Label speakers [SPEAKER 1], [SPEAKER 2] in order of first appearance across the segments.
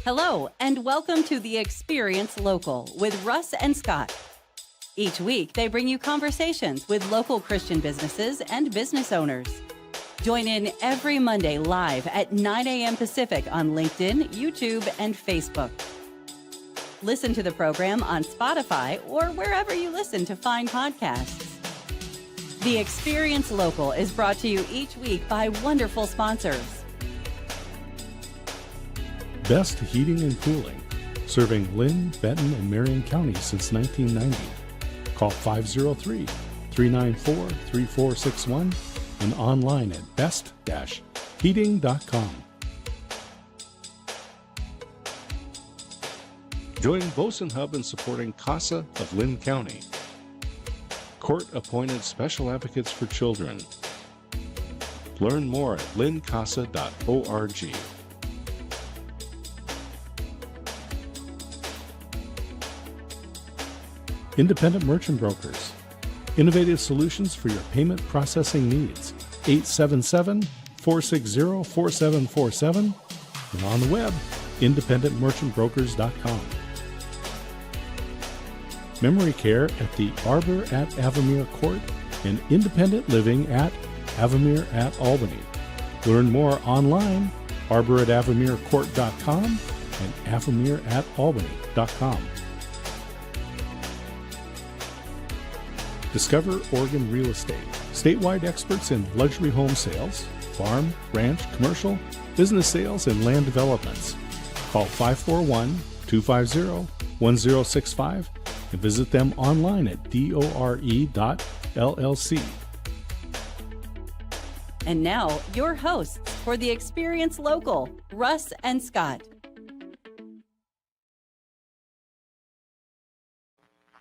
[SPEAKER 1] Hello, and welcome to the Experience Local with Russ and Scott. Each week, they bring you conversations with local Christian businesses and business owners. Join in every Monday live at 9 a.m. Pacific on LinkedIn, YouTube, and Facebook. Listen to the program on Spotify or wherever you listen to find podcasts. The Experience Local is brought to you each week by wonderful sponsors.
[SPEAKER 2] Best Heating and Cooling, serving Lynn, Benton, and Marion counties since 1990. Call 503-394-3461 and online at best-heating.com. Join Bosun Hub in supporting CASA of Lynn County. Court-appointed special advocates for children. Learn more at lyncasa.org. Independent Merchant Brokers. Innovative solutions for your payment processing needs. 877-460-4747 and on the web, independentmerchantbrokers.com. Memory care at the Arbor at Avamere Court and Independent Living at Avamere at Albany. Learn more online, arboratavamerecourt.com and avamereatalbany.com. Discover Oregon Real Estate. Statewide experts in luxury home sales, farm, ranch, commercial, business sales, and land developments. Call 541-250-1065 and visit them online at dore.llc.
[SPEAKER 1] And now, your hosts for the Experience Local, Russ and Scott.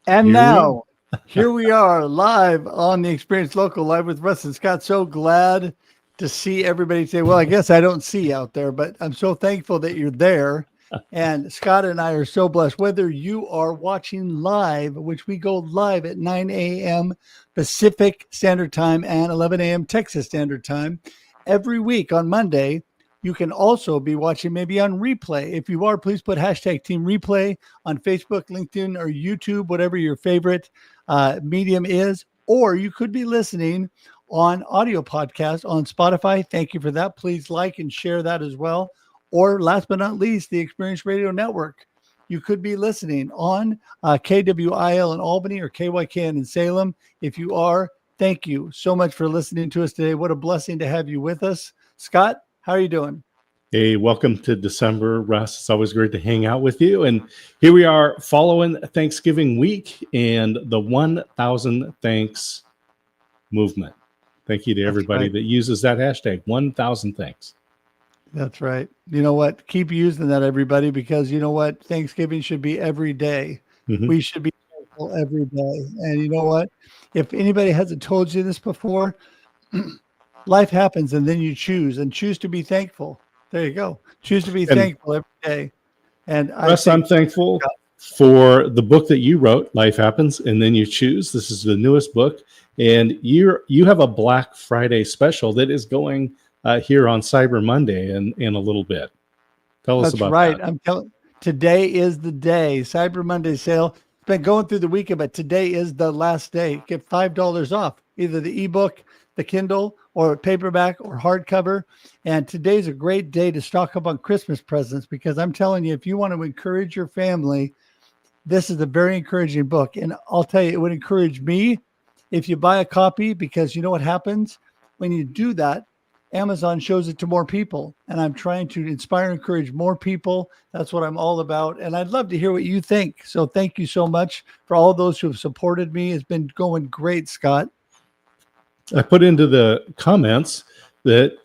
[SPEAKER 3] And now, here we are live on the Experience Local, live with Russ and Scott. So glad to see everybody today. Well, I guess I don't see out there, but I'm so thankful that you're there. And Scott and I are so blessed, whether you are watching live, which we go live at 9 a.m. Pacific Standard Time and 11 a.m. Texas Standard Time every week on Monday. You can also be watching maybe on replay. If you are, please put hashtag Team Replay on Facebook, LinkedIn, or YouTube, whatever your favorite medium is. Or you could be listening on audio podcast on Spotify. Thank you for that. Please like and share that as well. Or last but not least, the Experience Radio Network. You could be listening on KWIL in Albany or KYKN in Salem. If you are, thank you so much for listening to us today. What a blessing to have you with us. Scott, how are you doing?
[SPEAKER 2] Hey, welcome to December, Russ. It's always great to hang out with you. And here we are following Thanksgiving week and the 1,000 Thanks movement. Thank you to everybody that uses that hashtag, 1,000 Thanks.
[SPEAKER 3] That's right. You know what? Keep using that, everybody, because you know what? Thanksgiving should be every day. Mm-hmm. We should be thankful every day. And you know what? If anybody hasn't told you this before, life happens and then you choose to be thankful. There you go. Choose to be thankful every day. And
[SPEAKER 2] Russ, I'm thankful for the book that you wrote, Life Happens, and Then You Choose. This is the newest book. And you have a Black Friday special that is going here on Cyber Monday in a little bit. Tell us about that.
[SPEAKER 3] That's right. Today is the day. Cyber Monday sale. It's been going through the weekend, but today is the last day. Get $5 off, either the ebook, the Kindle, or paperback or hardcover. And today's a great day to stock up on Christmas presents, because I'm telling you, if you want to encourage your family, this is a very encouraging book. And I'll tell you, it would encourage me if you buy a copy, because you know what happens when you do that? Amazon shows it to more people, and I'm trying to inspire and encourage more people. That's what I'm all about. And I'd love to hear what you think. So thank you so much for all those who have supported me. It's been going great, Scott.
[SPEAKER 2] I put into the comments that,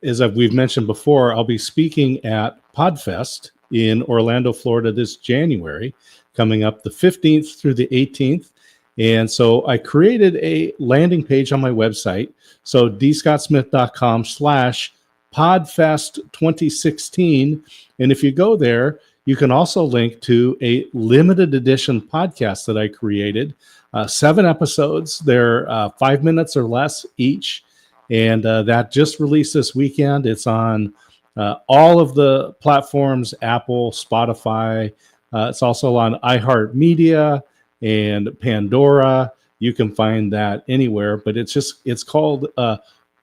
[SPEAKER 2] as we've mentioned before, I'll be speaking at PodFest in Orlando, Florida this January, coming up the 15th through the 18th. And so I created a landing page on my website. So dscottsmith.com/podfest2016. And if you go there, you can also link to a limited edition podcast that I created. 7 episodes. They're 5 minutes or less each. And that just released this weekend. It's on all of the platforms, Apple, Spotify. It's also on iHeartMedia and Pandora. You can find that anywhere, but it's called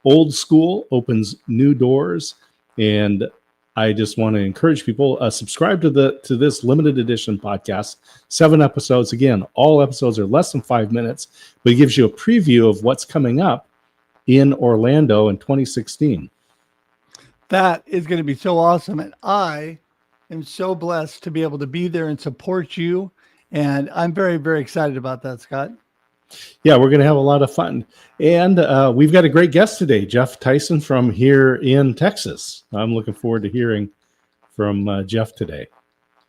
[SPEAKER 2] Old School Opens New Doors. And I just want to encourage people, subscribe to this limited edition podcast. 7 episodes. Again, all episodes are less than 5 minutes, but it gives you a preview of what's coming up in Orlando in 2016.
[SPEAKER 3] That is going to be so awesome. And I am so blessed to be able to be there and support you. And I'm very, very excited about that, Scott.
[SPEAKER 2] Yeah, we're going to have a lot of fun. And we've got a great guest today, Geoff Tyson from here in Texas. I'm looking forward to hearing from Geoff today.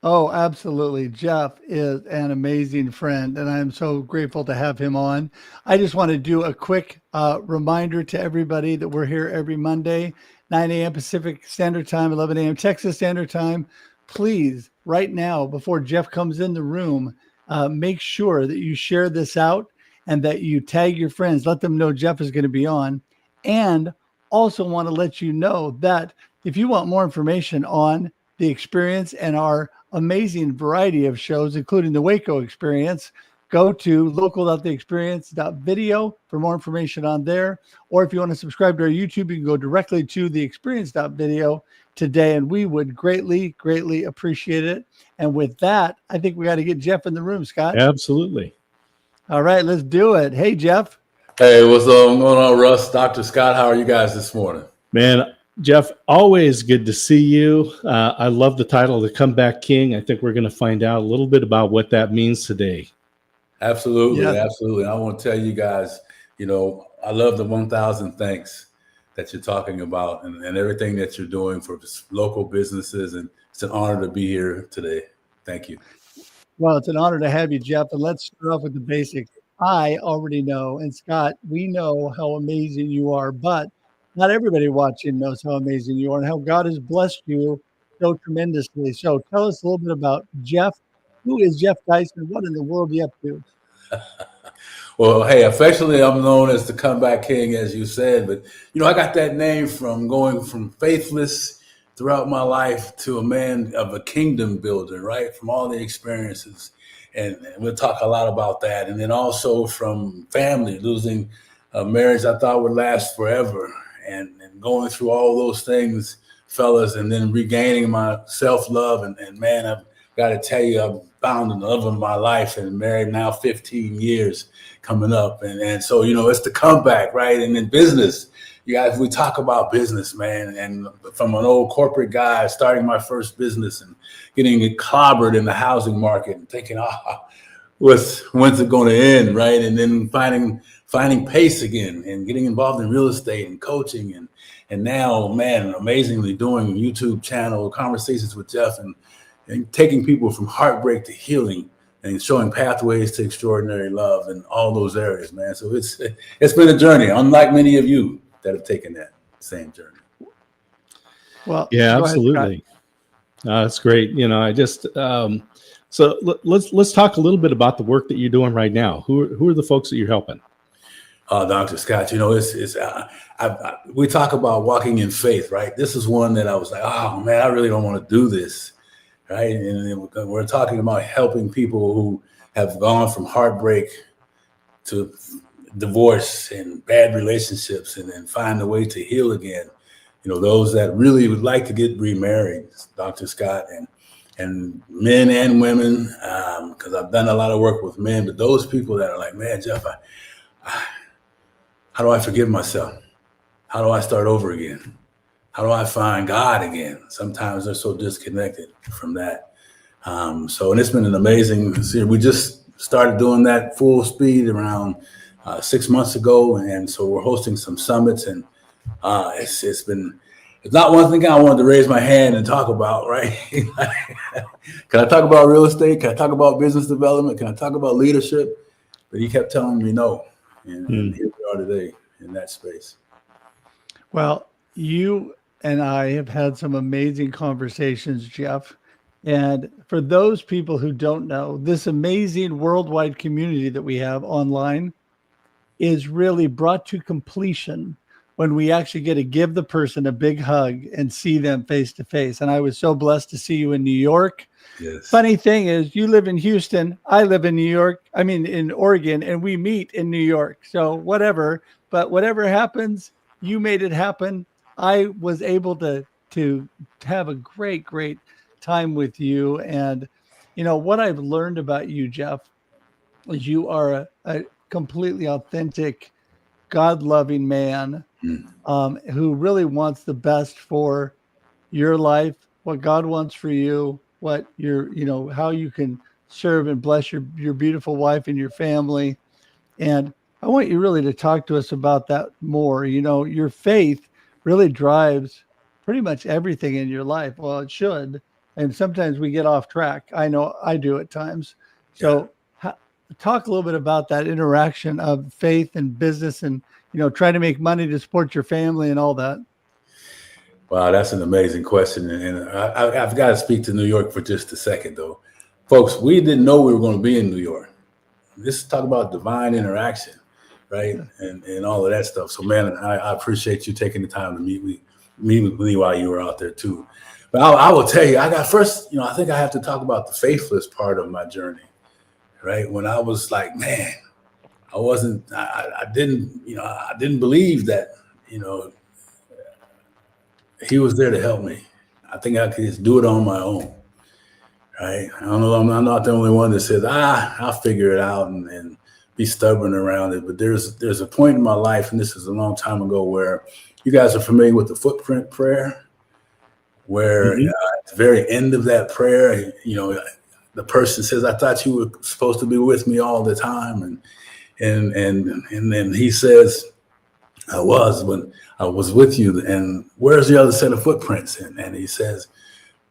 [SPEAKER 3] Oh, absolutely. Geoff is an amazing friend, and I'm so grateful to have him on. I just want to do a quick reminder to everybody that we're here every Monday, 9 a.m. Pacific Standard Time, 11 a.m. Texas Standard Time. Please, right now, before Geoff comes in the room, make sure that you share this out and that you tag your friends. Let them know Geoff is going to be on. And also want to let you know that if you want more information on the experience and our amazing variety of shows, including the Waco Experience, go to local.theexperience.video for more information on there. Or if you want to subscribe to our YouTube, you can go directly to theexperience.video today, and we would greatly, greatly appreciate it. And with that, I think we got to get Geoff in the room, Scott.
[SPEAKER 2] Absolutely.
[SPEAKER 3] All right, let's do it. Hey, Geoff.
[SPEAKER 4] Hey, what's going on, Russ? Dr. Scott, how are you guys this morning?
[SPEAKER 2] Man, Geoff, always good to see you. I love the title, The Comeback King. I think we're going to find out a little bit about what that means today.
[SPEAKER 4] Absolutely,
[SPEAKER 3] Yeah.
[SPEAKER 4] absolutely. I want to tell you guys, I love the 1,000 thanks that you're talking about and everything that you're doing for local businesses. And it's an honor to be here today. Thank you.
[SPEAKER 3] Well, it's an honor to have you, Geoff. And let's start off with the basics. I already know, and Scott, we know how amazing you are, but not everybody watching knows how amazing you are and how God has blessed you so tremendously. So tell us a little bit about Geoff. Who is Geoff Tyson? What in the world are you up to?
[SPEAKER 4] Well, hey, affectionately, I'm known as the Comeback King, as you said. But, I got that name from going from faithless throughout my life to a man of a kingdom builder, right? From all the experiences. And we'll talk a lot about that. And then also from family, losing a marriage I thought would last forever. And going through all those things, fellas, and then regaining my self-love. And man, I've got to tell you, I've found the love of my life and married now 15 years coming up. And so, it's the comeback, right? And in business, you guys, we talk about business, man. And from an old corporate guy starting my first business and getting clobbered in the housing market and thinking, when's it going to end, right? And then finding pace again and getting involved in real estate and coaching and now, man, amazingly doing YouTube channel conversations with Geoff and taking people from heartbreak to healing and showing pathways to extraordinary love in all those areas, man. So it's been a journey, unlike many of you that have taken that same journey.
[SPEAKER 3] Well,
[SPEAKER 2] yeah, absolutely. That's great. I just so let's talk a little bit about the work that you're doing right now. Who are the folks that you're helping?
[SPEAKER 4] Dr. Scott, we talk about walking in faith, right? This is one that I was like, oh man, I really don't want to do this, right? And we're talking about helping people who have gone from heartbreak to divorce and bad relationships and then find a way to heal again. Those that really would like to get remarried, Dr. Scott, and men and women, because I've done a lot of work with men, but those people that are like, man, Geoff, how do I forgive myself? How do I start over again? How do I find God again? Sometimes they're so disconnected from that. And it's been an amazing series. We just started doing that full speed around 6 months ago. And so we're hosting some summits and it's not one thing I wanted to raise my hand and talk about, right? Can I talk about real estate? Can I talk about business development? Can I talk about leadership? But he kept telling me no. And here we are today in that space.
[SPEAKER 3] Well, you and I have had some amazing conversations, Geoff. And for those people who don't know, this amazing worldwide community that we have online is really brought to completion when we actually get to give the person a big hug and see them face to face. And I was so blessed to see you in New York.
[SPEAKER 4] Yes.
[SPEAKER 3] Funny thing is, you live in Houston, I live in in Oregon, and we meet in New York. So whatever, but whatever happens, you made it happen. I was able to have a great time with you. And, what I've learned about you, Geoff, is you are a completely authentic, God-loving man who really wants the best for your life, what God wants for you, what how you can serve and bless your beautiful wife and your family. And I want you really to talk to us about that more. Your faith really drives pretty much everything in your life. Well, it should. And sometimes we get off track. I know I do at times. So talk a little bit about that interaction of faith and business and, trying to make money to support your family and all that.
[SPEAKER 4] Wow, that's an amazing question. And I've got to speak to New York for just a second, though. Folks, we didn't know we were going to be in New York. This is talk about divine interaction, right? And all of that stuff. So, man, I appreciate you taking the time to meet with me while you were out there, too. But I will tell you, I think I have to talk about the faithless part of my journey, right? When I was like, man, I didn't believe that, he was there to help me. I think I could just do it on my own, right? I don't know. I'm not the only one that says, I'll figure it out and be stubborn around it. But there's a point in my life, and this is a long time ago, where you guys are familiar with the footprint prayer, where at the very end of that prayer, the person says, I thought you were supposed to be with me all the time. And then he says, I was when I was with you. And where's the other set of footprints? And he says,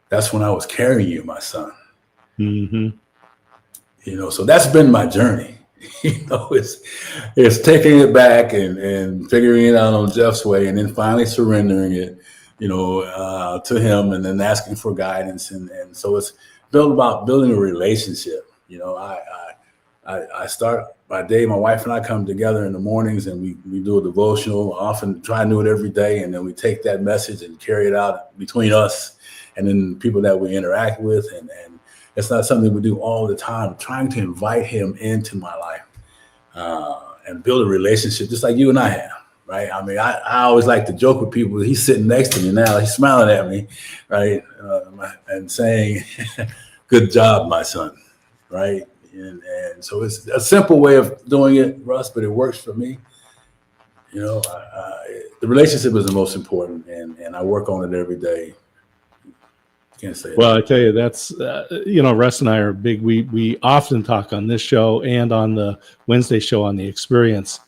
[SPEAKER 4] that's when I was carrying you, my son. So that's been my journey. It's taking it back and figuring it out on Geoff's way, and then finally surrendering it, to him, and then asking for guidance. And so it's about building a relationship. I start my day, my wife and I come together in the mornings, and we do a devotional. I often try and do it every day, and then we take that message and carry it out between us and then people that we interact with. And it's not something we do all the time. Trying to invite him into my life and build a relationship just like you and I have, right? I mean, I always like to joke with people. He's sitting next to me now. He's smiling at me, right? And saying, good job, my son, right? And so it's a simple way of doing it, Russ, but it works for me. The relationship is the most important, and I work on it every day. Can't say it.
[SPEAKER 2] Well, I tell you, that's, Russ and I are big. We often talk on this show and on the Wednesday show on The Experience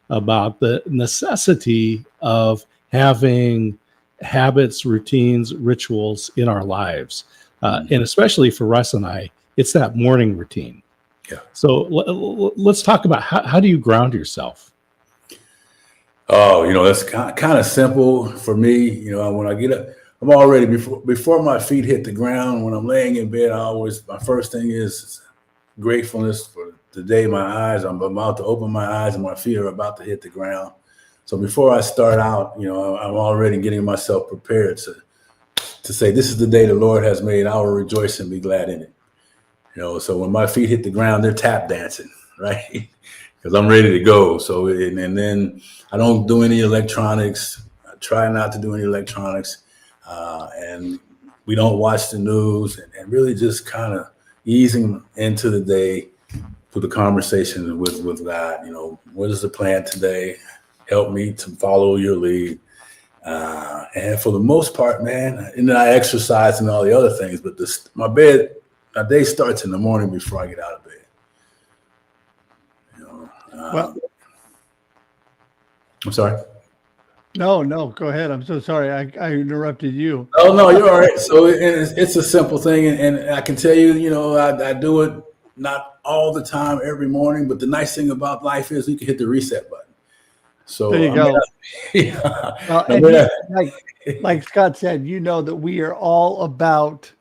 [SPEAKER 2] about the necessity of having habits, routines, rituals in our lives. And especially for Russ and I, it's that morning routine.
[SPEAKER 4] Yeah.
[SPEAKER 2] So let's talk about how do you ground yourself?
[SPEAKER 4] Oh, that's kind of simple for me. When I get up, I'm already before my feet hit the ground. When I'm laying in bed, my first thing is gratefulness for the day. I'm about to open my eyes and my feet are about to hit the ground. So before I start out, I'm already getting myself prepared to say, this is the day the Lord has made. I will rejoice and be glad in it. So when my feet hit the ground, they're tap dancing, right? Because I'm ready to go. So, and then I don't do any electronics. I try not to do any electronics. And we don't watch the news, and really just kind of easing into the day through the conversation with God. What is the plan today? Help me to follow your lead. And for the most part, man, and then I exercise and all the other things, but my day starts in the morning before I get out of bed.
[SPEAKER 3] Well,
[SPEAKER 4] I'm sorry.
[SPEAKER 3] No, go ahead. I'm so sorry. I interrupted you.
[SPEAKER 4] Oh, no, you're all right. So it's a simple thing. And I can tell you, I do it not all the time every morning, but the nice thing about life is you can hit the reset button. So
[SPEAKER 3] there you go.
[SPEAKER 4] Yeah.
[SPEAKER 3] Like Scott said, that we are all about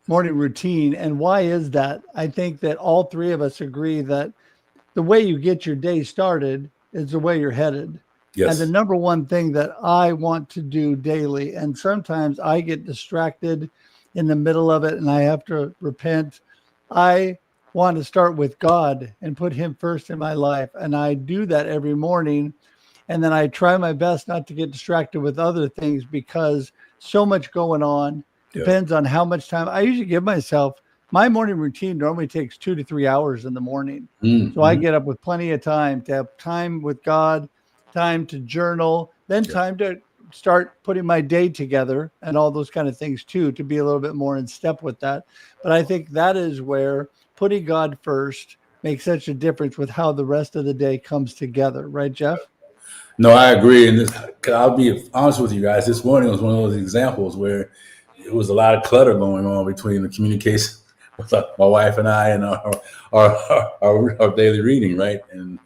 [SPEAKER 3] morning routine. And why is that? I think that all three of us agree that the way you get your day started is the way you're headed. And the
[SPEAKER 4] Yes.
[SPEAKER 3] number one thing that I want to do daily, and sometimes I get distracted in the middle of it and I have to repent. I want to start with God and put him first in my life. And I do that every morning. And then I try my best not to get distracted with other things because so much going on.
[SPEAKER 4] Yes.
[SPEAKER 3] Depends on how much time I usually give myself. My morning routine normally takes 2 to 3 hours in the morning. So I
[SPEAKER 4] Mm-hmm.
[SPEAKER 3] get up with plenty of time to have time with God, time to journal, then
[SPEAKER 4] Yeah.
[SPEAKER 3] time to start putting my day together and all those kind of things too, to be a little bit more in step with that. But I think that is where putting God first makes such a difference with how the rest of the day comes together. Right, Geoff?
[SPEAKER 4] No, I agree. And this, 'cause I'll be honest with you guys. This morning was one of those examples where it was a lot of clutter going on between the communication with my wife and I and our daily reading, right? And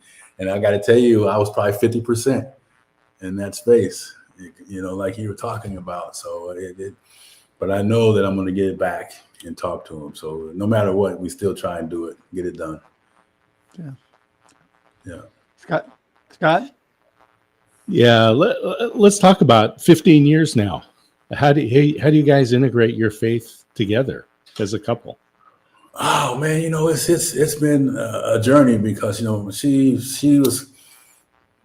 [SPEAKER 4] I got to tell you, I was probably 50% in that space, like you were talking about. So but I know that I'm going to get it back and talk to him. So no matter what, we still try and do it, get it done.
[SPEAKER 3] Yeah.
[SPEAKER 4] Yeah.
[SPEAKER 3] Scott?
[SPEAKER 2] Yeah, let's talk about 15 years now. How do you guys integrate your faith together as a couple?
[SPEAKER 4] Oh man, it's been a journey because she was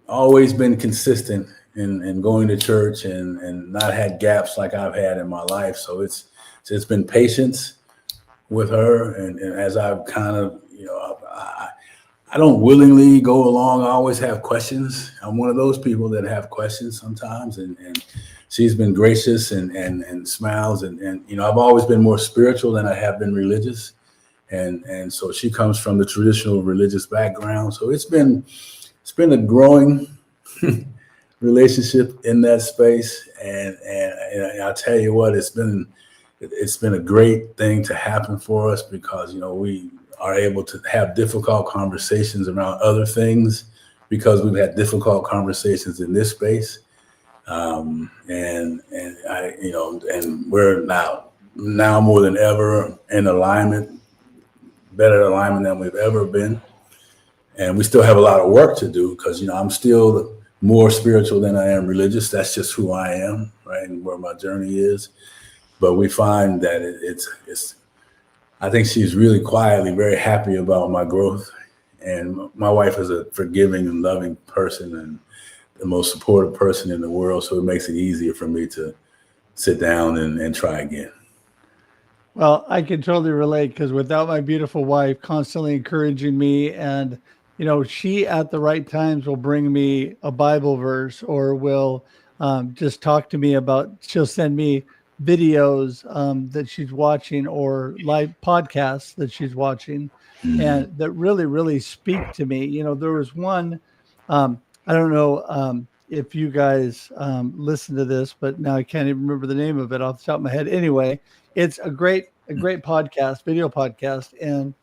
[SPEAKER 4] always been consistent in going to church and not had gaps like I've had in my life. So it's been patience with her, and as I've kind of I don't willingly go along. I always have questions. I'm one of those people that have questions sometimes, and she's been gracious and smiles, and I've always been more spiritual than I have been religious, and so she comes from the traditional religious background. So it's been a growing relationship in that space, and I'll tell you what, it's been a great thing to happen for us because we are able to have difficult conversations around other things because we've had difficult conversations in this space. And I, and we're now more than ever in alignment, better alignment than we've ever been. And we still have a lot of work to do because, I'm still more spiritual than I am religious. That's just who I am, right? And where my journey is. But we find that it's I think she's really quietly very happy about my growth. And my wife is a forgiving and loving person and the most supportive person in the world. So it makes it easier for me to sit down and try again.
[SPEAKER 3] Well, I can totally relate because without my beautiful wife constantly encouraging me and, she at the right times will bring me a Bible verse or will just talk to me she'll send me videos that she's watching or live podcasts that she's watching and that really, really speak to me. There was one, I don't know if you guys listen to this, but now I can't even remember the name of it off the top of my head. Anyway, it's a great podcast, video podcast. And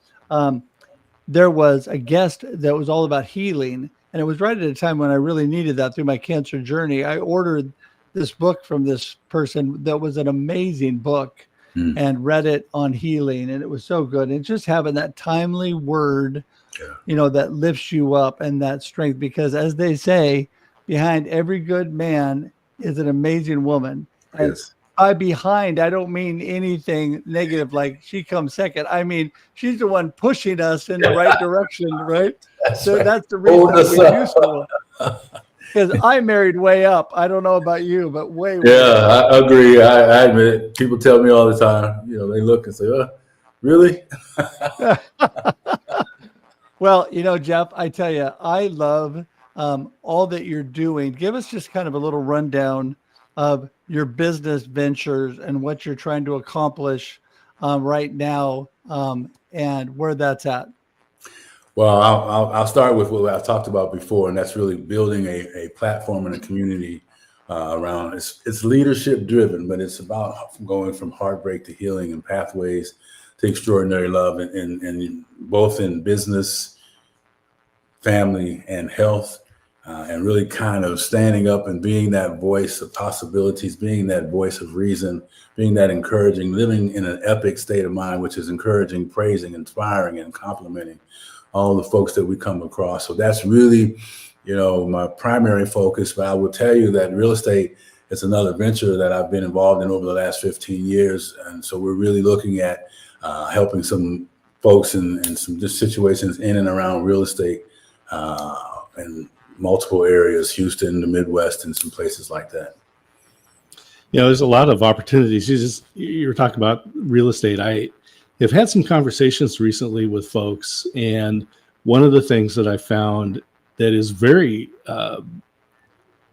[SPEAKER 3] there was a guest that was all about healing. And it was right at a time when I really needed that through my cancer journey. I ordered this book from this person that was an amazing book and read it on healing. And it was so good. And just having that timely word, that lifts you up and that strength, because as they say, behind every good man is an amazing woman. And
[SPEAKER 4] Yes.
[SPEAKER 3] by behind, I don't mean anything negative, like she comes second. I mean, she's the one pushing us in the right direction, right? That's the reason we do so. Because I married way up. I don't know about you, but way up.
[SPEAKER 4] I agree. I admit it. People tell me all the time, they look and say, oh, really?
[SPEAKER 3] Well, Geoff, I tell you, I love all that you're doing. Give us just kind of a little rundown of your business ventures and what you're trying to accomplish right now and where that's at.
[SPEAKER 4] Well, I'll start with what I've talked about before, and that's really building a platform and a community around. It's leadership driven, but it's about going from heartbreak to healing and pathways to extraordinary love, and both in business, family, and health. And really kind of standing up and being that voice of possibilities, being that voice of reason, being that encouraging, living in an epic state of mind, which is encouraging, praising, inspiring, and complimenting all the folks that we come across. So that's really, my primary focus. But I will tell you that real estate is another venture that I've been involved in over the last 15 years. And so we're really looking at helping some folks in some just situations in and around real estate in multiple areas, Houston, the Midwest, and some places like that.
[SPEAKER 2] There's a lot of opportunities. You were talking about real estate. I have had some conversations recently with folks, and one of the things that I found that is very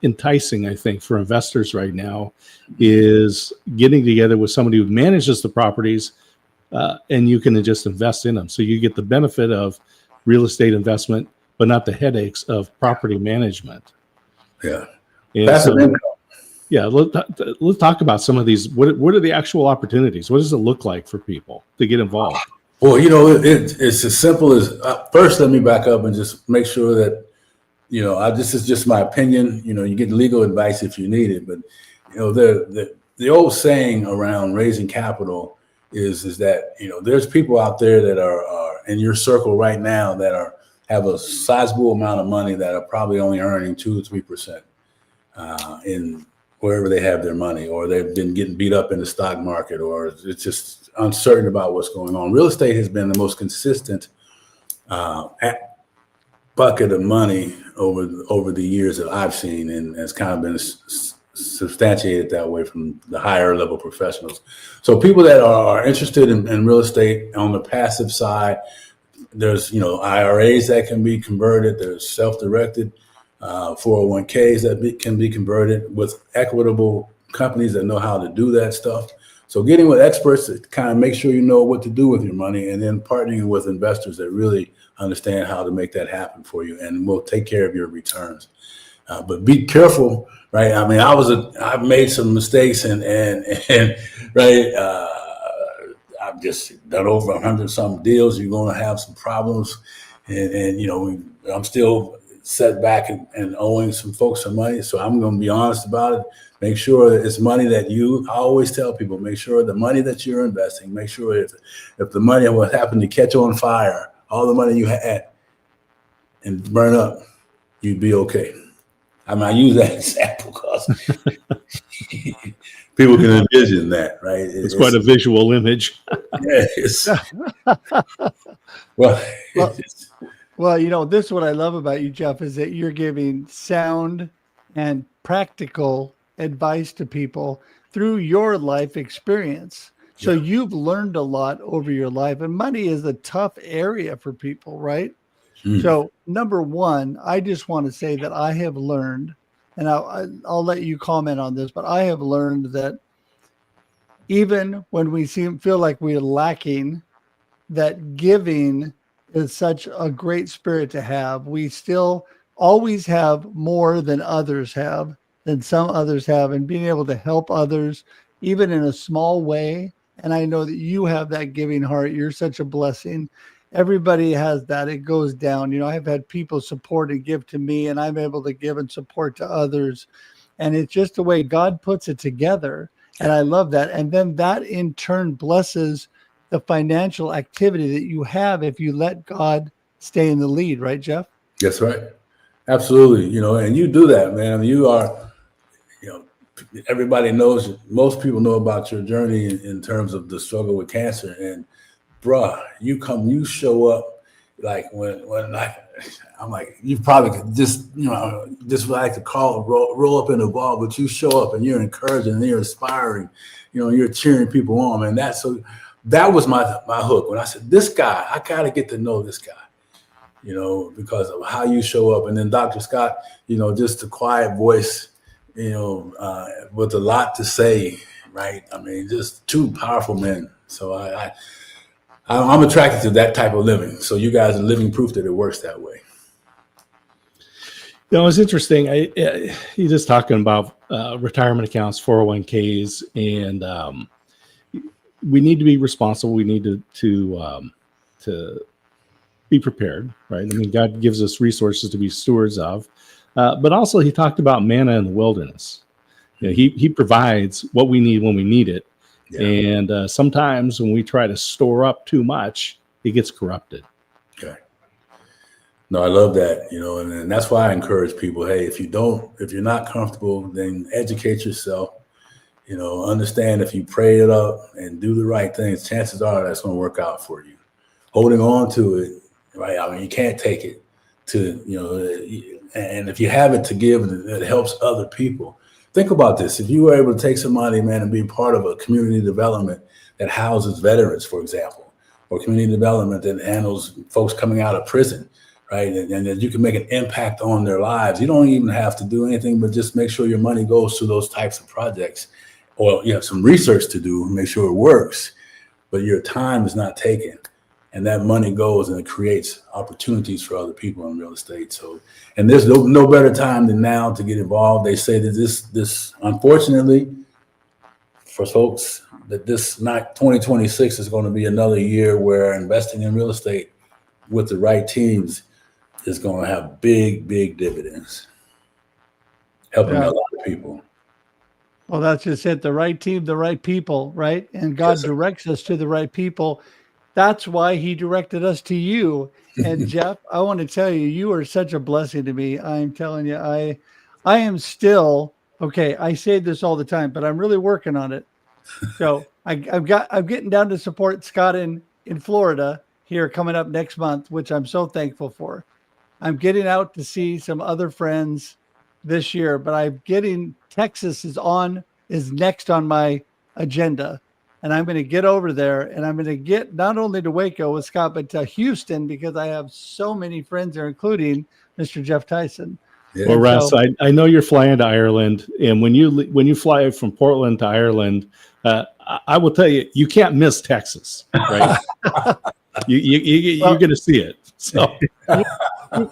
[SPEAKER 2] enticing, I think, for investors right now is getting together with somebody who manages the properties, and you can just invest in them. So you get the benefit of real estate investment, but not the headaches of property management.
[SPEAKER 4] Yeah.
[SPEAKER 2] And
[SPEAKER 4] Passive income.
[SPEAKER 2] Yeah, let's talk about some of these. What are the actual opportunities? What does it look like for people to get involved?
[SPEAKER 4] Well, it's as simple as first, let me back up and just make sure that, this is just my opinion. You get legal advice if you need it. But, the old saying around raising capital is that, there's people out there that are in your circle right now that have a sizable amount of money that are probably only earning 2 or 3% in wherever they have their money, or they've been getting beat up in the stock market, or it's just uncertain about what's going on. Real estate has been the most consistent bucket of money over the years that I've seen, and has kind of been substantiated that way from the higher level professionals. So people that are interested in real estate on the passive side, there's IRAs that can be converted. There's self-directed 401ks that can be converted with equitable companies that know how to do that stuff. So getting with experts to kind of make sure you know what to do with your money, and then partnering with investors that really understand how to make that happen for you and will take care of your returns. But be careful, right? I mean, I've made some mistakes and right. I've just done over 100-some deals. You're going to have some problems, and I'm still set back and owing some folks some money. So I'm going to be honest about it. Make sure that it's money that I always tell people, make sure the money that you're investing, make sure if the money what happened to catch on fire, all the money you had and burn up, you'd be okay. I mean, I use that example because people can envision that, right?
[SPEAKER 2] It's quite a visual image.
[SPEAKER 4] Yeah,
[SPEAKER 3] Well, this is what I love about you, Geoff, is that you're giving sound and practical advice to people through your life experience. So you've learned a lot over your life, and money is a tough area for people, right? So number one, I just want to say that I have learned, and I'll let you comment on this, but I have learned that even when we feel like we're lacking, that giving is such a great spirit to have. We still always have more than some others have, and being able to help others, even in a small way. And I know that you have that giving heart. You're such a blessing. Everybody has that. It goes down. I've had people support and give to me, and I'm able to give and support to others. And it's just the way God puts it together. And I love that. And then that in turn blesses the financial activity that you have if you let God stay in the lead, right, Geoff?
[SPEAKER 4] That's right. Absolutely. And you do that, man. I mean, you are, everybody knows, most people know about your journey in terms of the struggle with cancer. And bruh, you show up like when I'm like, you probably could just like to roll up in the ball, but you show up and you're encouraging and you're inspiring, you're cheering people on, man. That was my hook when I said, this guy, I got to get to know this guy, because of how you show up. And then Dr. Scott, just a quiet voice, with a lot to say, right? I mean, just two powerful men. So I'm attracted to that type of living. So you guys are living proof that it works that way.
[SPEAKER 2] It's interesting. You're just talking about retirement accounts, 401ks, and we need to be responsible. We need to be prepared, right? I mean, God gives us resources to be stewards of, but also He talked about manna in the wilderness. He provides what we need when we need it. Yeah. And sometimes when we try to store up too much, it gets corrupted.
[SPEAKER 4] Okay. No, I love that, and that's why I encourage people, hey, if you're not comfortable, then educate yourself, understand if you pray it up and do the right things, chances are that's going to work out for you. Holding on to it, right? I mean, you can't take it to, and if you have it to give, it helps other people. Think about this. If you were able to take some money, man, and be part of a community development that houses veterans, for example, or community development that handles folks coming out of prison, right? And that you can make an impact on their lives. You don't even have to do anything but just make sure your money goes to those types of projects, or you have some research to do and make sure it works, but your time is not taken. And that money goes and it creates opportunities for other people in real estate. So, and there's no better time than now to get involved. They say that this unfortunately for folks, that this not 2026 is going to be another year where investing in real estate with the right teams is going to have big dividends, helping a lot of people.
[SPEAKER 3] Well, that's just it. The right team, the right people, right? And God directs us to the right people. That's why he directed us to you. And Geoff, I want to tell you, you are such a blessing to me. I'm telling you, I am still, okay, I say this all the time, but I'm really working on it. So I'm getting down to support Scott in Florida here coming up next month, which I'm so thankful for. I'm getting out to see some other friends this year, but Texas is next on my agenda. And I'm going to get over there, and I'm going to get not only to Waco with Scott, but to Houston, because I have so many friends there, including Mr. Geoff Tyson.
[SPEAKER 2] Yeah. Well, Russ, I know you're flying to Ireland, and when you fly from Portland to Ireland, I will tell you, you can't miss Texas, right? You're going to see it. So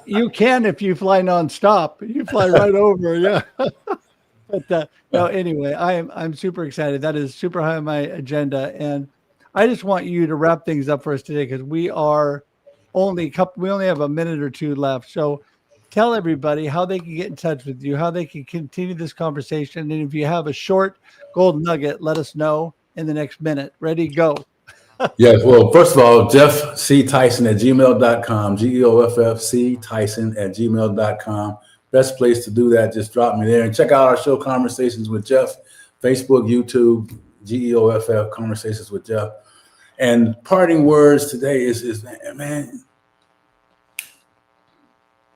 [SPEAKER 3] you can if you fly nonstop. You fly right over, yeah. But no, anyway, I'm super excited. That is super high on my agenda, and I just want you to wrap things up for us today because we only have a minute or two left. So tell everybody how they can get in touch with you, how they can continue this conversation, and if you have a short gold nugget, let us know in the next minute. Ready, go.
[SPEAKER 4] Yes. Well, first of all, Geoff C. Tyson at gmail.com, GeoffC Tyson at gmail.com. Best place to do that. Just drop me there and check out our show Conversations with Geoff, Facebook, YouTube, GEOFF Conversations with Geoff. And parting words today is man,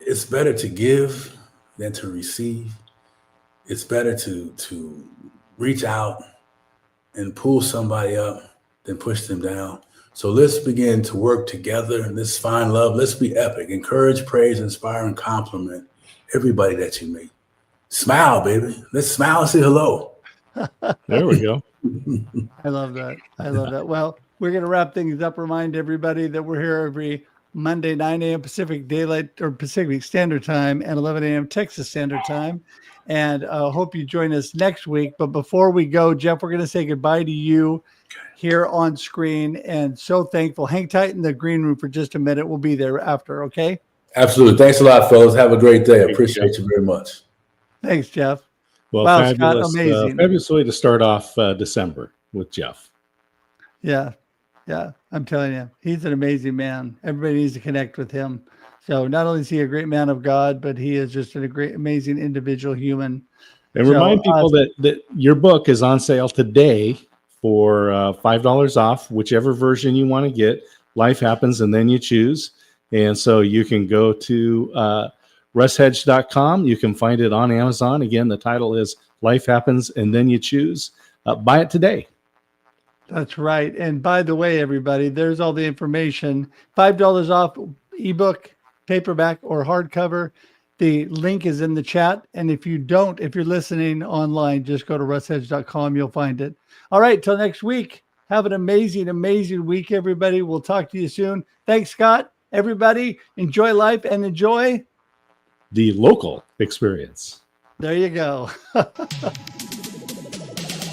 [SPEAKER 4] it's better to give than to receive. It's better to reach out and pull somebody up than push them down. So let's begin to work together and let's find love. Let's be epic. Encourage, praise, inspire, and compliment everybody that you meet. Smile, baby. Let's smile and say hello.
[SPEAKER 2] There we go.
[SPEAKER 3] I love that. Well, we're going to wrap things up. Remind everybody that we're here every Monday, 9 a.m. Pacific Standard Time and 11 a.m. Texas Standard Time. And hope you join us next week. But before we go, Geoff, we're going to say goodbye to you here on screen. And so thankful. Hang tight in the green room for just a minute. We'll be there after, okay?
[SPEAKER 4] Absolutely. Thanks a lot, fellas. Have a great day. I appreciate you very much.
[SPEAKER 3] Thanks, Geoff.
[SPEAKER 2] Well,
[SPEAKER 3] wow,
[SPEAKER 2] fabulous,
[SPEAKER 3] Scott, amazing.
[SPEAKER 2] Fabulous way to start off December with Geoff.
[SPEAKER 3] Yeah. I'm telling you, he's an amazing man. Everybody needs to connect with him. So not only is he a great man of God, but he is just a great, amazing individual human.
[SPEAKER 2] And remind people that your book is on sale today for $5 off, whichever version you want to get. Life Happens and Then You Choose. And so you can go to russhedge.com. You can find it on Amazon. Again, the title is Life Happens and Then You Choose. Buy it today.
[SPEAKER 3] That's right. And by the way, everybody, there's all the information. $5 off ebook, paperback, or hardcover. The link is in the chat. And if you're listening online, just go to russhedge.com. You'll find it. All right. Till next week. Have an amazing, amazing week, everybody. We'll talk to you soon. Thanks, Scott. Everybody, enjoy life and enjoy
[SPEAKER 2] the local experience.
[SPEAKER 3] There you go.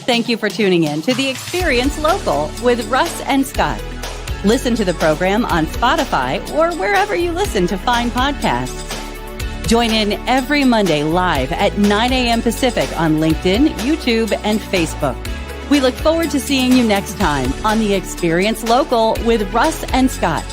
[SPEAKER 1] Thank you for tuning in to The Experience Local with Russ and Scott. Listen to the program on Spotify or wherever you listen to fine podcasts. Join in every Monday live at 9 a.m. Pacific on LinkedIn, YouTube, and Facebook. We look forward to seeing you next time on The Experience Local with Russ and Scott.